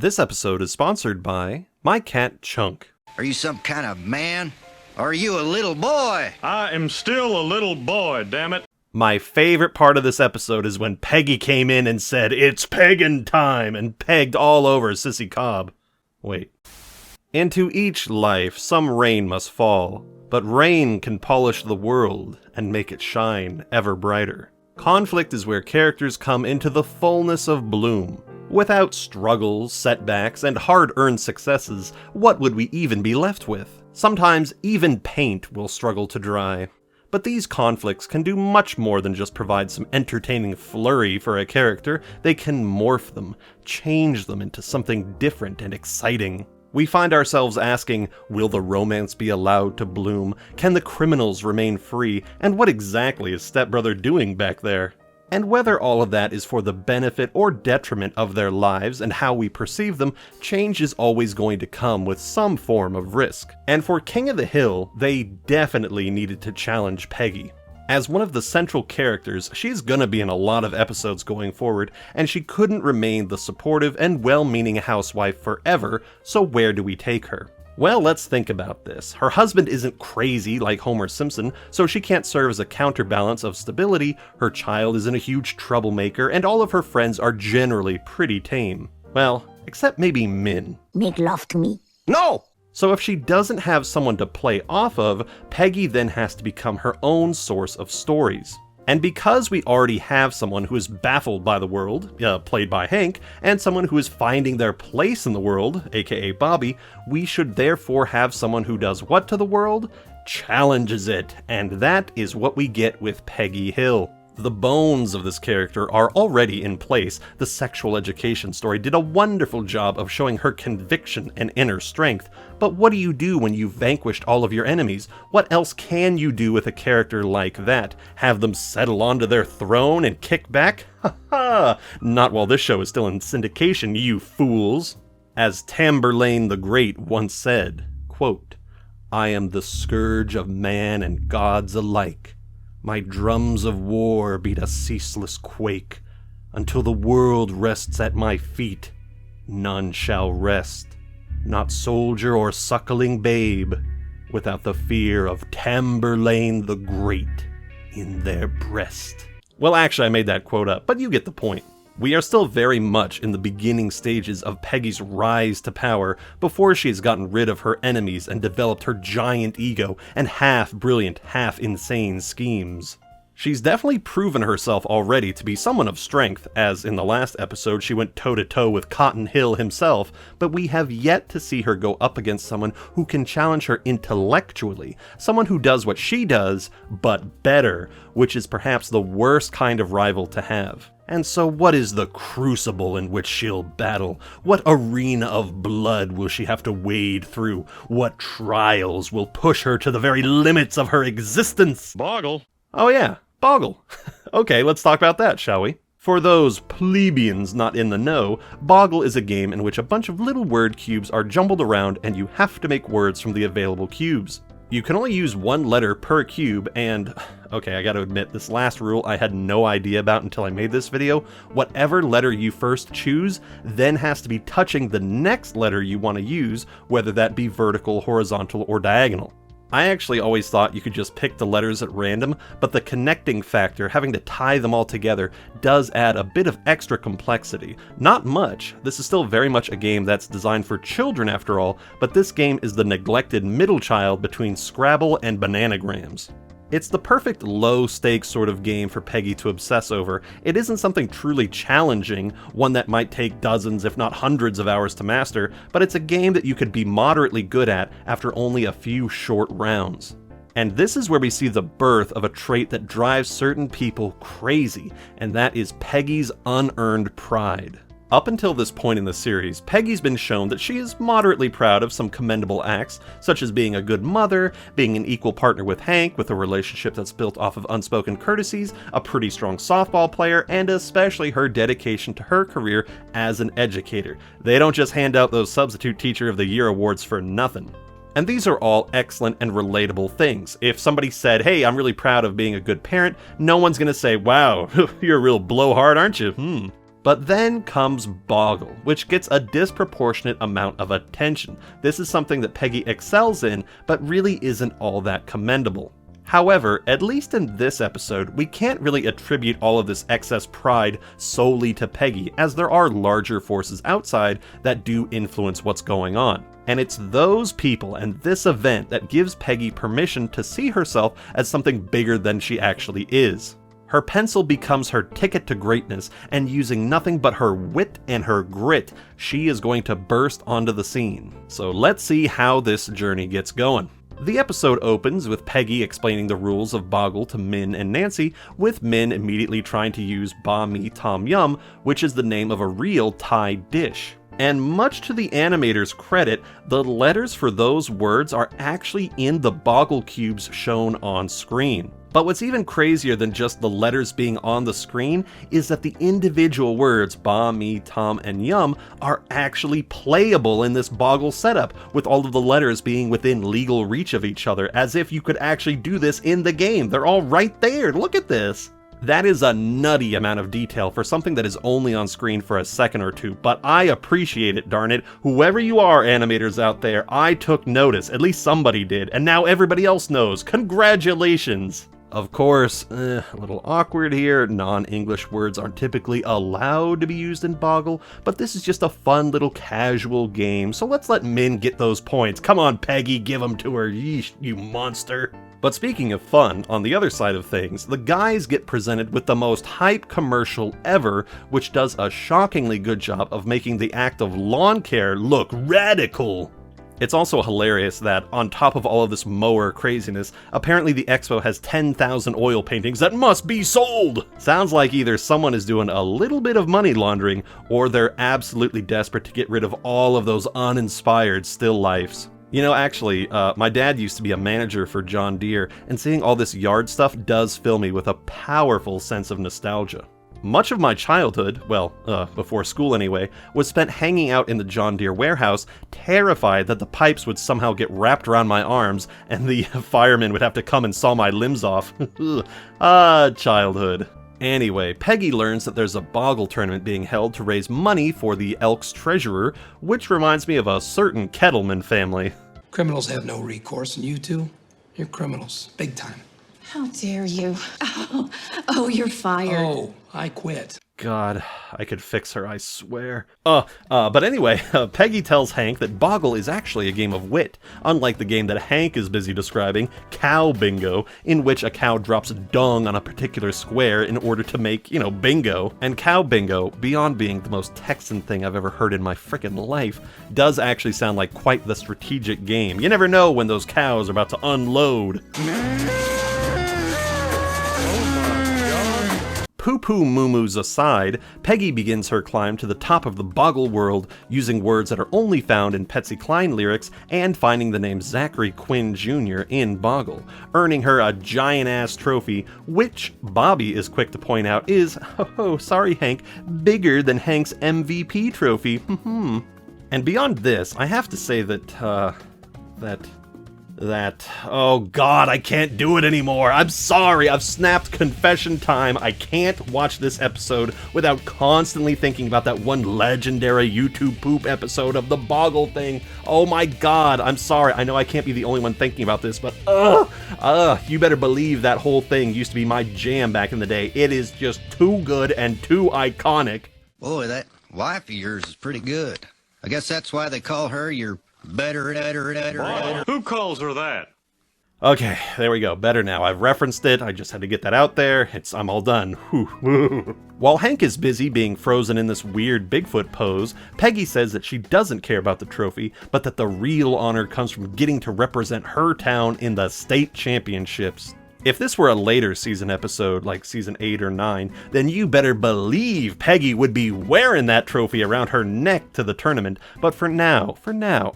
This episode is sponsored by my cat Chunk. Are you some kind of man? Or are you a little boy? I am still a little boy, damn it. My favorite part of this episode is when Peggy came in and said, "It's peggin' time," and pegged all over Sissy Cobb. Wait. Into each life some rain must fall, but rain can polish the world and make it shine ever brighter. Conflict is where characters come into the fullness of bloom. Without struggles, setbacks, and hard-earned successes, what would we even be left with? Sometimes even paint will struggle to dry. But these conflicts can do much more than just provide some entertaining flurry for a character. They can morph them, change them into something different and exciting. We find ourselves asking, will the romance be allowed to bloom? Can the criminals remain free? And what exactly is Stepbrother doing back there? And whether all of that is for the benefit or detriment of their lives and how we perceive them, change is always going to come with some form of risk. And for King of the Hill, they definitely needed to challenge Peggy. As one of the central characters, she's gonna be in a lot of episodes going forward, and she couldn't remain the supportive and well-meaning housewife forever, so where do we take her? Well, let's think about this. Her husband isn't crazy like Homer Simpson, so she can't serve as a counterbalance of stability, her child isn't a huge troublemaker, and all of her friends are generally pretty tame. Well, except maybe Min. Make love to me. No! So if she doesn't have someone to play off of, Peggy then has to become her own source of stories. And because we already have someone who is baffled by the world, played by Hank, and someone who is finding their place in the world, aka Bobby, we should therefore have someone who does what to the world? Challenges it, and that is what we get with Peggy Hill. The bones of this character are already in place. The sexual education story did a wonderful job of showing her conviction and inner strength. But what do you do when you've vanquished all of your enemies? What else can you do with a character like that? Have them settle onto their throne and kick back? Ha ha! Not while this show is still in syndication, you fools! As Tamburlaine the Great once said, quote, "I am the scourge of man and gods alike. My drums of war beat a ceaseless quake. Until the world rests at my feet, none shall rest, not soldier or suckling babe, without the fear of Tamburlaine the Great in their breast." Well, actually, I made that quote up, but you get the point. We are still very much in the beginning stages of Peggy's rise to power before she has gotten rid of her enemies and developed her giant ego and half-brilliant, half-insane schemes. She's definitely proven herself already to be someone of strength, as in the last episode she went toe-to-toe with Cotton Hill himself, but we have yet to see her go up against someone who can challenge her intellectually, someone who does what she does, but better, which is perhaps the worst kind of rival to have. And so what is the crucible in which she'll battle? What arena of blood will she have to wade through? What trials will push her to the very limits of her existence? Boggle. Oh yeah, Boggle. Okay, let's talk about that, shall we? For those plebeians not in the know, Boggle is a game in which a bunch of little word cubes are jumbled around and you have to make words from the available cubes. You can only use one letter per cube, and, okay, I gotta admit, this last rule I had no idea about until I made this video. Whatever letter you first choose then has to be touching the next letter you want to use, whether that be vertical, horizontal, or diagonal. I actually always thought you could just pick the letters at random, but the connecting factor, having to tie them all together, does add a bit of extra complexity. Not much. This is still very much a game that's designed for children after all, but this game is the neglected middle child between Scrabble and Bananagrams. It's the perfect low-stakes sort of game for Peggy to obsess over. It isn't something truly challenging, one that might take dozens if not hundreds of hours to master, but it's a game that you could be moderately good at after only a few short rounds. And this is where we see the birth of a trait that drives certain people crazy, and that is Peggy's unearned pride. Up until this point in the series, Peggy's been shown that she is moderately proud of some commendable acts, such as being a good mother, being an equal partner with Hank with a relationship that's built off of unspoken courtesies, a pretty strong softball player, and especially her dedication to her career as an educator. They don't just hand out those Substitute Teacher of the Year awards for nothing. And these are all excellent and relatable things. If somebody said, "Hey, I'm really proud of being a good parent," no one's gonna say, "Wow, you're a real blowhard, aren't you?" But then comes Boggle, which gets a disproportionate amount of attention. This is something that Peggy excels in, but really isn't all that commendable. However, at least in this episode, we can't really attribute all of this excess pride solely to Peggy, as there are larger forces outside that do influence what's going on. And it's those people and this event that gives Peggy permission to see herself as something bigger than she actually is. Her pencil becomes her ticket to greatness, and using nothing but her wit and her grit, she is going to burst onto the scene. So let's see how this journey gets going. The episode opens with Peggy explaining the rules of Boggle to Min and Nancy, with Min immediately trying to use Ba Mi Tom Yum, which is the name of a real Thai dish. And much to the animator's credit, the letters for those words are actually in the Boggle cubes shown on screen. But what's even crazier than just the letters being on the screen is that the individual words Ba, Mi, Tom, and Yum are actually playable in this Boggle setup, with all of the letters being within legal reach of each other, as if you could actually do this in the game. They're all right there, look at this! That is a nutty amount of detail for something that is only on screen for a second or two, but I appreciate it, darn it. Whoever you are, animators out there, I took notice, at least somebody did, and now everybody else knows. Congratulations! Of course, a little awkward here, non-English words aren't typically allowed to be used in Boggle, but this is just a fun little casual game, so let's let Min get those points. Come on, Peggy, give them to her, yeesh, you monster. But speaking of fun, on the other side of things, the guys get presented with the most hype commercial ever, which does a shockingly good job of making the act of lawn care look radical. It's also hilarious that, on top of all of this mower craziness, apparently the expo has 10,000 oil paintings that must be sold! Sounds like either someone is doing a little bit of money laundering, or they're absolutely desperate to get rid of all of those uninspired still lifes. You know, actually, my dad used to be a manager for John Deere, and seeing all this yard stuff does fill me with a powerful sense of nostalgia. Much of my childhood, well, before school anyway, was spent hanging out in the John Deere warehouse, terrified that the pipes would somehow get wrapped around my arms and the firemen would have to come and saw my limbs off. Childhood. Anyway, Peggy learns that there's a Boggle tournament being held to raise money for the Elks treasurer, which reminds me of a certain Kettleman family. Criminals have no recourse, and you two, you're criminals, big time. How dare you? Oh, you're fired. Oh, I quit. God, I could fix her, I swear. But anyway, Peggy tells Hank that Boggle is actually a game of wit, unlike the game that Hank is busy describing, Cow Bingo, in which a cow drops dung on a particular square in order to make, bingo. And Cow Bingo, beyond being the most Texan thing I've ever heard in my frickin' life, does actually sound like quite the strategic game. You never know when those cows are about to unload. Poo-poo moo-moos aside, Peggy begins her climb to the top of the Boggle world using words that are only found in Patsy Cline lyrics and finding the name Zachary Quinn Jr. in Boggle, earning her a giant-ass trophy, which, Bobby is quick to point out is, sorry Hank, bigger than Hank's MVP trophy. And beyond this, I have to say that, oh god, I can't do it anymore. I'm sorry, I've snapped confession time. I can't watch this episode without constantly thinking about that one legendary YouTube poop episode of the Boggle thing. Oh my god, I'm sorry. I know I can't be the only one thinking about this, but you better believe that whole thing used to be my jam back in the day. It is just too good and too iconic. Boy, that wife of yours is pretty good. I guess that's why they call her your better. Who calls her that? Okay, there we go. Better now. I've referenced it. I just had to get that out there. I'm all done. Whew. While Hank is busy being frozen in this weird Bigfoot pose, Peggy says that she doesn't care about the trophy, but that the real honor comes from getting to represent her town in the state championships. If this were a later season episode, like season 8 or 9, then you better believe Peggy would be wearing that trophy around her neck to the tournament. But for now,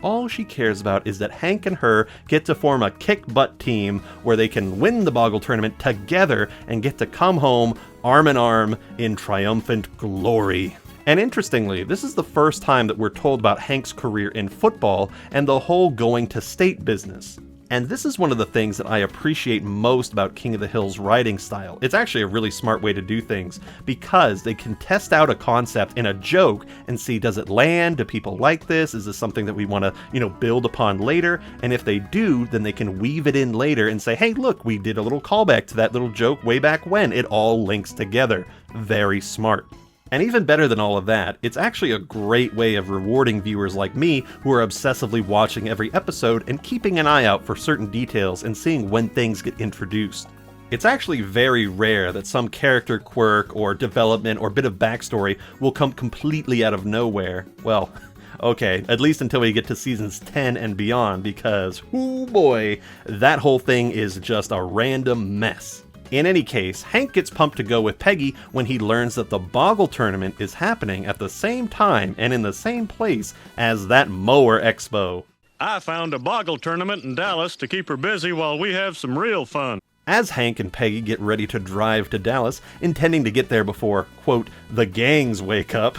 all she cares about is that Hank and her get to form a kick-butt team where they can win the Boggle tournament together and get to come home arm in arm in triumphant glory. And interestingly, this is the first time that we're told about Hank's career in football and the whole going to state business. And this is one of the things that I appreciate most about King of the Hill's writing style. It's actually a really smart way to do things, because they can test out a concept in a joke and see, does it land? Do people like this? Is this something that we want to, build upon later? And if they do, then they can weave it in later and say, hey, look, we did a little callback to that little joke way back when. It all links together. Very smart. And even better than all of that, it's actually a great way of rewarding viewers like me who are obsessively watching every episode and keeping an eye out for certain details and seeing when things get introduced. It's actually very rare that some character quirk or development or bit of backstory will come completely out of nowhere. Well, okay, at least until we get to seasons 10 and beyond, because, oh boy, that whole thing is just a random mess. In any case, Hank gets pumped to go with Peggy when he learns that the Boggle tournament is happening at the same time and in the same place as that Mower Expo. I found a boggle tournament in Dallas to keep her busy while we have some real fun. As Hank and Peggy get ready to drive to Dallas, intending to get there before, quote, the gangs wake up,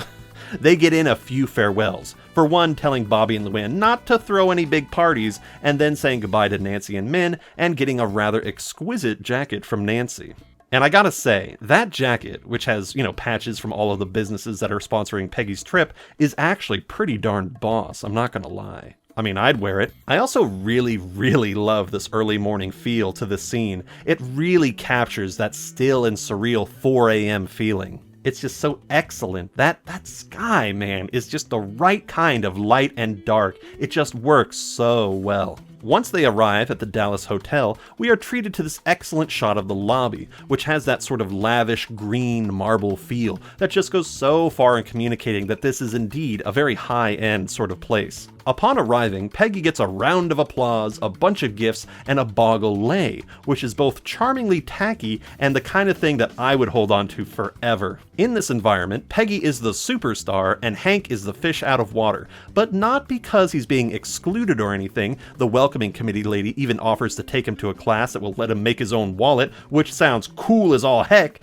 they get in a few farewells. For one, telling Bobby and Luann not to throw any big parties, and then saying goodbye to Nancy and Min, and getting a rather exquisite jacket from Nancy. And I gotta say, that jacket, which has, patches from all of the businesses that are sponsoring Peggy's trip, is actually pretty darn boss, I'm not gonna lie. I mean, I'd wear it. I also really, really love this early morning feel to this scene. It really captures that still and surreal 4 a.m. feeling. It's just so excellent. That sky, man, is just the right kind of light and dark. It just works so well. Once they arrive at the Dallas hotel, we are treated to this excellent shot of the lobby, which has that sort of lavish green marble feel that just goes so far in communicating that this is indeed a very high-end sort of place. Upon arriving, Peggy gets a round of applause, a bunch of gifts, and a Boggle lei, which is both charmingly tacky and the kind of thing that I would hold on to forever. In this environment, Peggy is the superstar and Hank is the fish out of water, but not because he's being excluded or anything. The welcoming committee lady even offers to take him to a class that will let him make his own wallet, which sounds cool as all heck,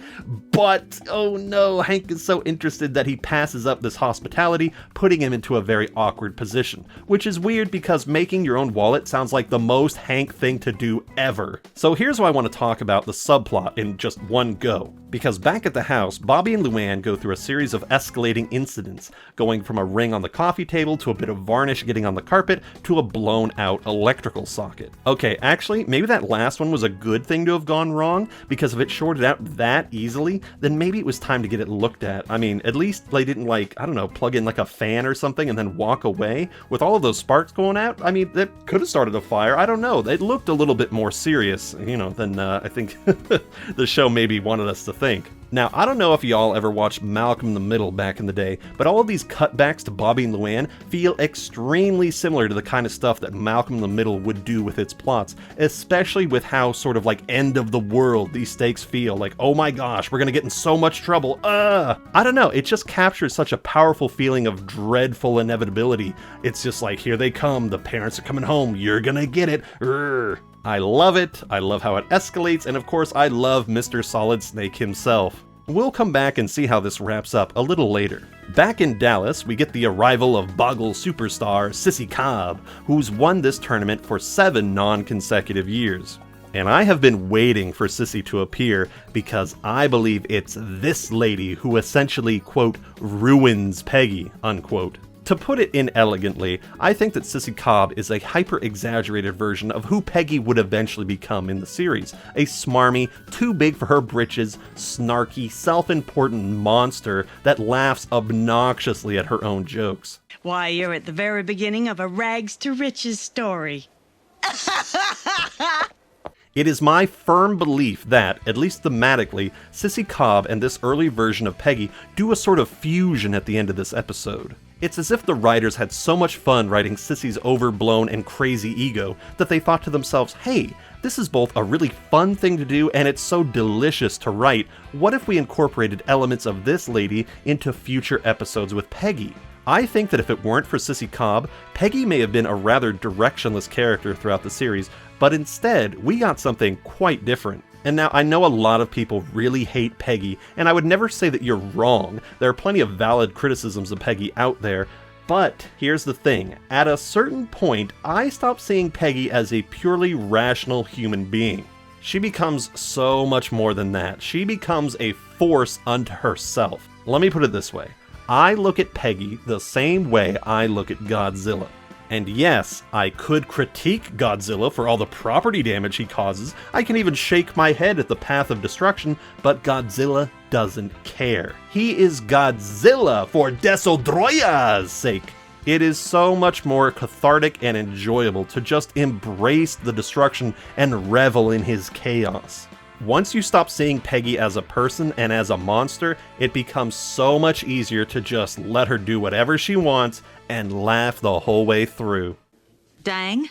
but oh no, Hank is so interested that he passes up this hospitality, putting him into a very awkward position. Which is weird because making your own wallet sounds like the most Hank thing to do ever. So here's why I want to talk about the subplot in just one go. Because back at the house, Bobby and Luann go through a series of escalating incidents, going from a ring on the coffee table to a bit of varnish getting on the carpet to a blown out electrical socket. Okay, actually, maybe that last one was a good thing to have gone wrong, because if it shorted out that easily, then maybe it was time to get it looked at. I mean, at least they didn't plug in like a fan or something and then walk away. With all of those sparks going out, I mean, that could have started a fire. I don't know. It looked a little bit more serious, than I think the show maybe wanted us to think. Now, I don't know if y'all ever watched Malcolm in the Middle back in the day, but all of these cutbacks to Bobby and Luann feel extremely similar to the kind of stuff that Malcolm in the Middle would do with its plots, especially with how sort of like end of the world these stakes feel. Like, oh my gosh, we're gonna get in so much trouble. I don't know, it just captures such a powerful feeling of dreadful inevitability. It's just like, here they come, the parents are coming home, you're gonna get it. Urgh. I love it, I love how it escalates, and of course I love Mr. Solid Snake himself. We'll come back and see how this wraps up a little later. Back in Dallas, we get the arrival of Boggle superstar Sissy Cobb, who's won this tournament for 7 non-consecutive years. And I have been waiting for Sissy to appear because I believe it's this lady who essentially, quote, ruins Peggy, unquote. To put it inelegantly, I think that Sissy Cobb is a hyper-exaggerated version of who Peggy would eventually become in the series. A smarmy, too big for her britches, snarky, self-important monster that laughs obnoxiously at her own jokes. Why, you're at the very beginning of a rags to riches story. It is my firm belief that, at least thematically, Sissy Cobb and this early version of Peggy do a sort of fusion at the end of this episode. It's as if the writers had so much fun writing Sissy's overblown and crazy ego that they thought to themselves, hey, this is both a really fun thing to do and it's so delicious to write, what if we incorporated elements of this lady into future episodes with Peggy? I think that if it weren't for Sissy Cobb, Peggy may have been a rather directionless character throughout the series, but instead, we got something quite different. And now, I know a lot of people really hate Peggy, and I would never say that you're wrong. There are plenty of valid criticisms of Peggy out there, But here's the thing, at a certain point, I stop seeing Peggy as a purely rational human being. She becomes so much more than that. She becomes a force unto herself. Let me put it this way. I look at Peggy the same way I look at Godzilla. And yes, I could critique Godzilla for all the property damage he causes. I can even shake my head at the path of destruction, but Godzilla doesn't care. He is Godzilla for Desodroya's sake. It is so much more cathartic and enjoyable to just embrace the destruction and revel in his chaos. Once you stop seeing Peggy as a person and as a monster, it becomes so much easier to just let her do whatever she wants and laugh the whole way through. Dang.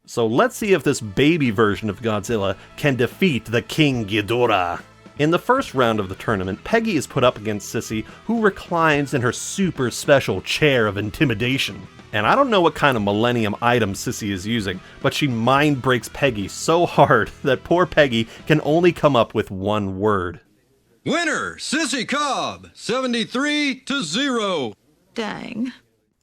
So let's see if this baby version of Godzilla can defeat the King Ghidorah. In the first round of the tournament, Peggy is put up against Sissy, who reclines in her super special chair of intimidation. And I don't know what kind of Millennium item Sissy is using, but she mind breaks Peggy so hard that poor Peggy can only come up with one word. Winner, Sissy Cobb, 73-0. Dang.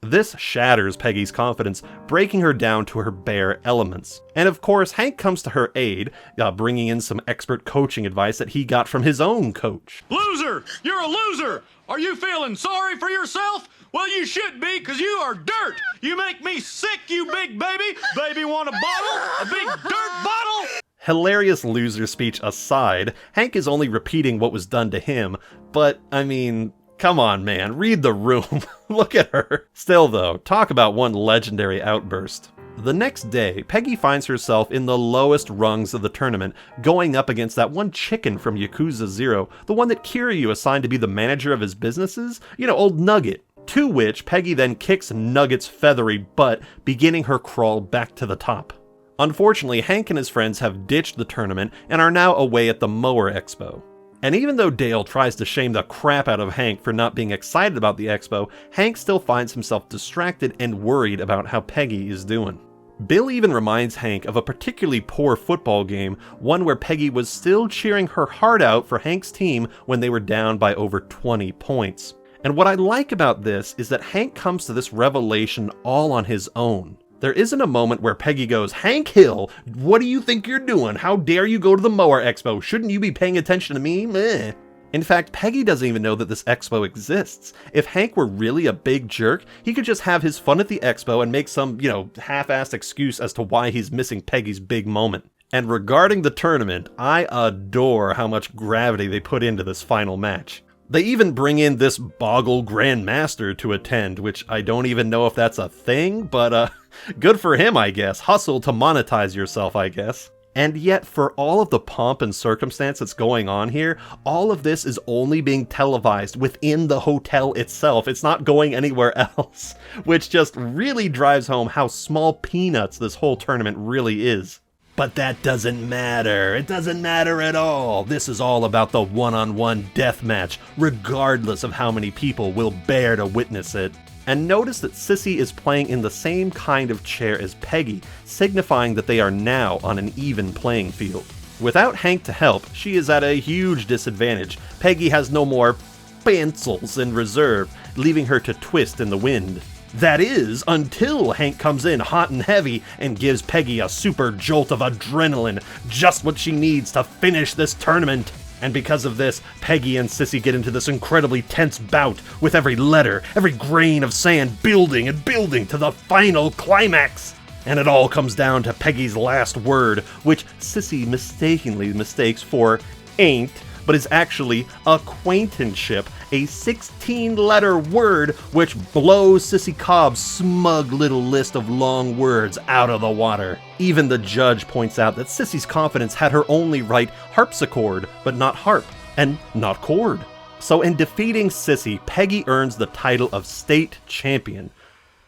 This shatters Peggy's confidence, breaking her down to her bare elements. And of course, Hank comes to her aid, bringing in some expert coaching advice that he got from his own coach. Loser! You're a loser! Are you feeling sorry for yourself? Well, you should be, because you are dirt! You make me sick, you big baby! Baby want a bottle? A big dirt bottle? Hilarious loser speech aside, Hank is only repeating what was done to him, but, I mean, come on, man, read the room. Look at her. Still, though, talk about one legendary outburst. The next day, Peggy finds herself in the lowest rungs of the tournament, going up against that one chicken from Yakuza 0, the one that Kiryu assigned to be the manager of his businesses, old Nugget. To which Peggy then kicks Nugget's feathery butt, beginning her crawl back to the top. Unfortunately, Hank and his friends have ditched the tournament and are now away at the Mower Expo. And even though Dale tries to shame the crap out of Hank for not being excited about the expo, Hank still finds himself distracted and worried about how Peggy is doing. Bill even reminds Hank of a particularly poor football game, one where Peggy was still cheering her heart out for Hank's team when they were down by over 20 points. And what I like about this is that Hank comes to this revelation all on his own. There isn't a moment where Peggy goes, "Hank Hill, what do you think you're doing? How dare you go to the Mower Expo? Shouldn't you be paying attention to me? Meh." In fact, Peggy doesn't even know that this expo exists. If Hank were really a big jerk, he could just have his fun at the expo and make some, half-assed excuse as to why he's missing Peggy's big moment. And regarding the tournament, I adore how much gravity they put into this final match. They even bring in this Boggle Grandmaster to attend, which I don't even know if that's a thing, but good for him, I guess. Hustle to monetize yourself, I guess. And yet, for all of the pomp and circumstance that's going on here, all of this is only being televised within the hotel itself. It's not going anywhere else, which just really drives home how small peanuts this whole tournament really is. But that doesn't matter. It doesn't matter at all. This is all about the one-on-one death match, regardless of how many people will bear to witness it. And notice that Sissy is playing in the same kind of chair as Peggy, signifying that they are now on an even playing field. Without Hank to help, she is at a huge disadvantage. Peggy has no more pencils in reserve, leaving her to twist in the wind. That is, until Hank comes in hot and heavy and gives Peggy a super jolt of adrenaline, just what she needs to finish this tournament. And because of this, Peggy and Sissy get into this incredibly tense bout, with every letter, every grain of sand building and building to the final climax. And it all comes down to Peggy's last word, which Sissy mistakenly mistakes for ain't, but is actually acquaintanceship, a 16-letter word which blows Sissy Cobb's smug little list of long words out of the water. Even the judge points out that Sissy's confidence had her only write harpsichord, but not harp, and not chord. So in defeating Sissy, Peggy earns the title of state champion.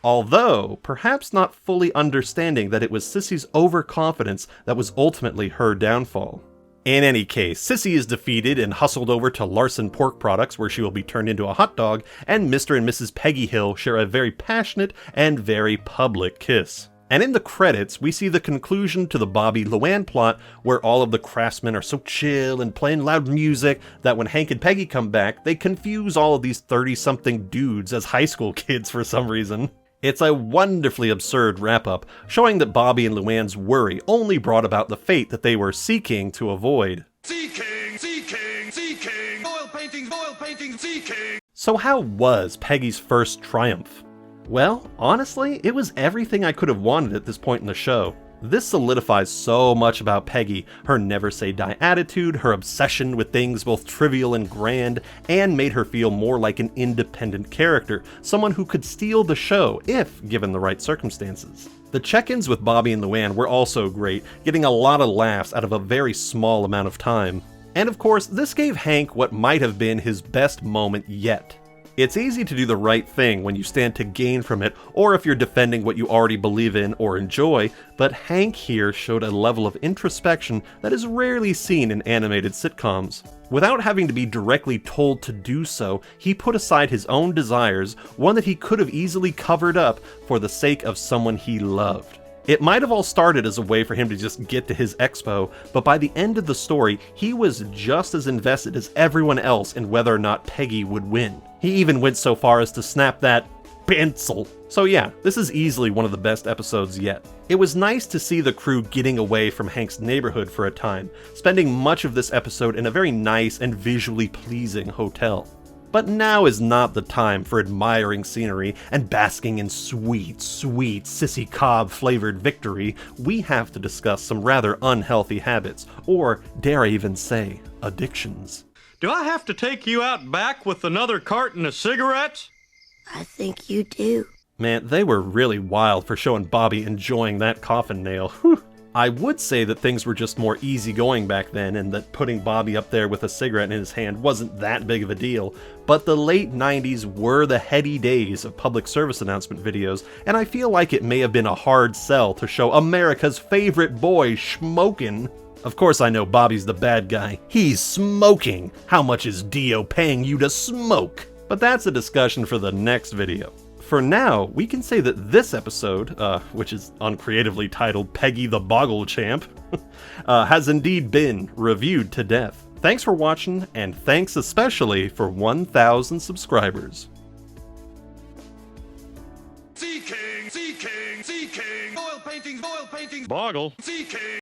Although, perhaps not fully understanding that it was Sissy's overconfidence that was ultimately her downfall. In any case, Sissy is defeated and hustled over to Larson Pork Products, where she will be turned into a hot dog, and Mr. and Mrs. Peggy Hill share a very passionate and very public kiss. And in the credits, we see the conclusion to the Bobby Luann plot, where all of the craftsmen are so chill and playing loud music that when Hank and Peggy come back, they confuse all of these 30-something dudes as high school kids for some reason. It's a wonderfully absurd wrap-up, showing that Bobby and Luann's worry only brought about the fate that they were seeking to avoid. Sea King, oil paintings, Sea King. So how was Peggy's first triumph? Well, honestly, it was everything I could have wanted at this point in the show. This solidifies so much about Peggy, her never-say-die attitude, her obsession with things both trivial and grand, and made her feel more like an independent character, someone who could steal the show if given the right circumstances. The check-ins with Bobby and Luann were also great, getting a lot of laughs out of a very small amount of time. And of course, this gave Hank what might have been his best moment yet. It's easy to do the right thing when you stand to gain from it, or if you're defending what you already believe in or enjoy, but Hank here showed a level of introspection that is rarely seen in animated sitcoms. Without having to be directly told to do so, he put aside his own desires, one that he could have easily covered up for the sake of someone he loved. It might have all started as a way for him to just get to his expo, but by the end of the story, he was just as invested as everyone else in whether or not Peggy would win. He even went so far as to snap that pencil. So yeah, this is easily one of the best episodes yet. It was nice to see the crew getting away from Hank's neighborhood for a time, spending much of this episode in a very nice and visually pleasing hotel. But now is not the time for admiring scenery and basking in sweet, sweet Sissy Cobb flavored victory. We have to discuss some rather unhealthy habits, or dare I even say, addictions. Do I have to take you out back with another carton of cigarettes? I think you do. Man, they were really wild for showing Bobby enjoying that coffin nail. Whew. I would say that things were just more easygoing back then, and that putting Bobby up there with a cigarette in his hand wasn't that big of a deal, but the late 90s were the heady days of public service announcement videos, and I feel like it may have been a hard sell to show America's favorite boy schmoking. Of course I know Bobby's the bad guy. He's smoking! How much is Dio paying you to smoke? But that's a discussion for the next video. For now, we can say that this episode, which is uncreatively titled Peggy the Boggle Champ, has indeed been reviewed to death. Thanks for watching, and thanks especially for 1,000 subscribers. Sea King, oil paintings, Boggle. Sea King.